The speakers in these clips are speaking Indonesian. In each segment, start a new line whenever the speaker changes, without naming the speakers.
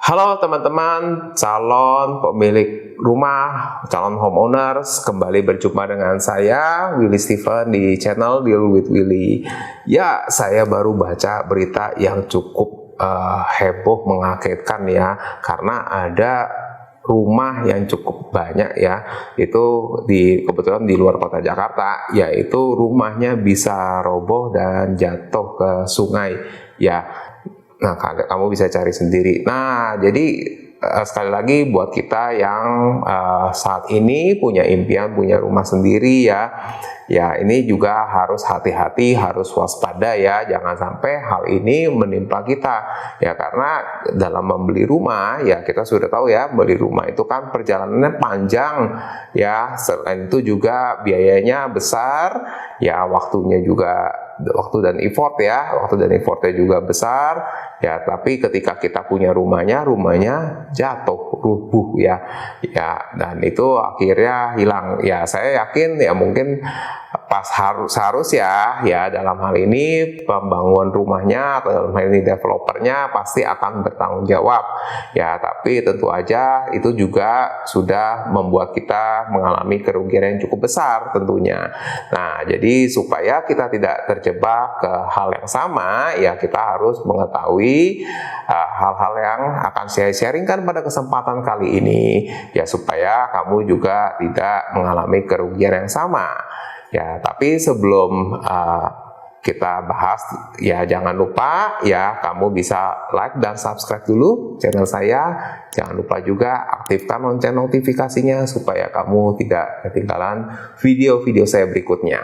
Halo teman-teman, calon pemilik rumah, calon homeowners, kembali berjumpa dengan saya, Willy Steven, di channel Deal with Willy. Ya, saya baru baca berita yang cukup heboh, mengagetkan ya, karena ada rumah yang cukup banyak ya, itu kebetulan di luar kota Jakarta, yaitu rumahnya bisa roboh dan jatuh ke sungai ya. Nah, kamu bisa cari sendiri. Nah, jadi sekali lagi buat kita yang saat ini punya impian punya rumah sendiri ya ini juga harus hati-hati, harus waspada ya, jangan sampai hal ini menimpa kita ya, karena dalam membeli rumah ya kita sudah tahu ya, beli rumah itu kan perjalanannya panjang ya, selain itu juga biayanya besar ya, waktu dan effortnya juga besar ya, tapi ketika kita punya rumahnya jatuh, rubuh ya, dan itu akhirnya hilang ya. Saya yakin ya, mungkin harus ya dalam hal ini pembangun rumahnya atau dalam hal ini developernya pasti akan bertanggung jawab ya, tapi tentu aja itu juga sudah membuat kita mengalami kerugian yang cukup besar tentunya. Nah, jadi supaya kita tidak terjebak ke hal yang sama ya, kita harus mengetahui hal-hal yang akan saya sharingkan pada kesempatan kali ini ya, supaya kamu juga tidak mengalami kerugian yang sama ya. Tapi sebelum kita bahas ya, jangan lupa ya, kamu bisa like dan subscribe dulu channel saya. Jangan lupa juga aktifkan lonceng notifikasinya supaya kamu tidak ketinggalan video-video saya berikutnya.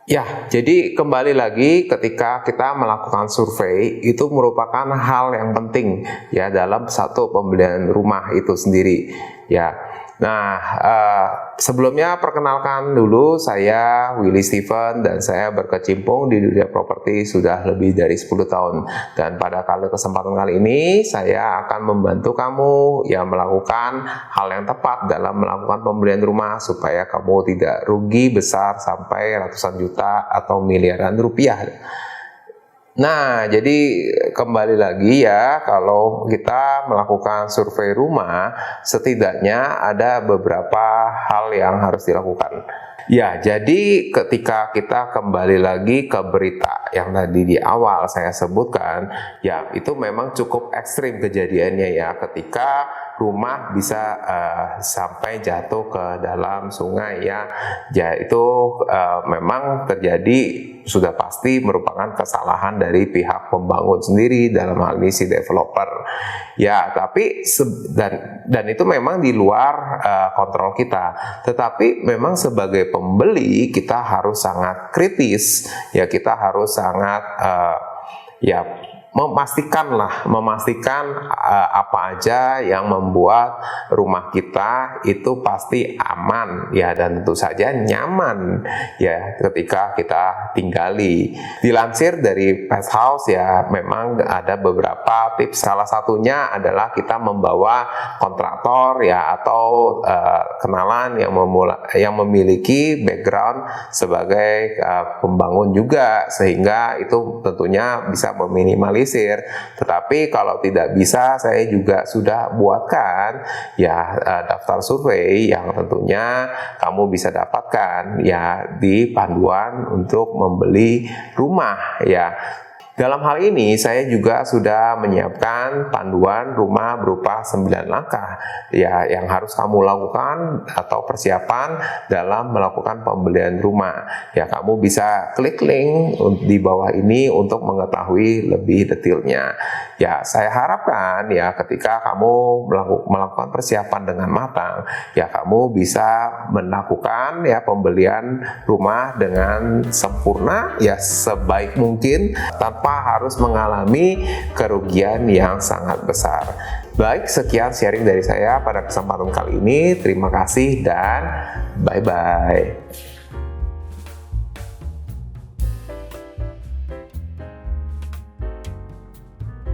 Ya, jadi kembali lagi, ketika kita melakukan survei itu merupakan hal yang penting ya dalam satu pembelian rumah itu sendiri ya. Nah, sebelumnya perkenalkan dulu, saya Willy Steven dan saya berkecimpung di dunia properti sudah lebih dari 10 tahun. Dan pada kesempatan kali ini saya akan membantu kamu yang melakukan hal yang tepat dalam melakukan pembelian rumah supaya kamu tidak rugi besar sampai ratusan juta atau miliaran rupiah. Nah, jadi kembali lagi ya, kalau kita melakukan survei rumah, setidaknya ada beberapa hal yang harus dilakukan. Ya, jadi ketika kita kembali lagi ke berita yang tadi di awal saya sebutkan, ya itu memang cukup ekstrim kejadiannya ya, ketika rumah bisa sampai jatuh ke dalam sungai ya. Ya, itu memang terjadi, sudah pasti merupakan kesalahan dari pihak pembangun sendiri, dalam hal ini si developer ya. Tapi dan itu memang di luar kontrol kita, tetapi memang sebagai pembeli kita harus sangat kritis ya, kita harus sangat memastikan apa aja yang membuat rumah kita itu pasti aman ya, dan tentu saja nyaman ya ketika kita tinggali. Dilansir dari Fasthouse ya, memang ada beberapa tips. Salah satunya adalah kita membawa kontraktor ya, atau kenalan yang memiliki background sebagai pembangun juga, sehingga itu tentunya bisa meminimalis. Tetapi kalau tidak bisa, saya juga sudah buatkan ya daftar survei yang tentunya kamu bisa dapatkan ya di panduan untuk membeli rumah ya. Dalam hal ini saya juga sudah menyiapkan panduan rumah berupa 9 langkah ya yang harus kamu lakukan atau persiapan dalam melakukan pembelian rumah. Ya, kamu bisa klik link di bawah ini untuk mengetahui lebih detailnya. Ya, saya harapkan ya ketika kamu melakukan persiapan dengan matang, ya kamu bisa melakukan ya pembelian rumah dengan sempurna ya, sebaik mungkin, tanpa harus mengalami kerugian yang sangat besar. Baik, sekian sharing dari saya pada kesempatan kali ini. Terima kasih dan bye-bye.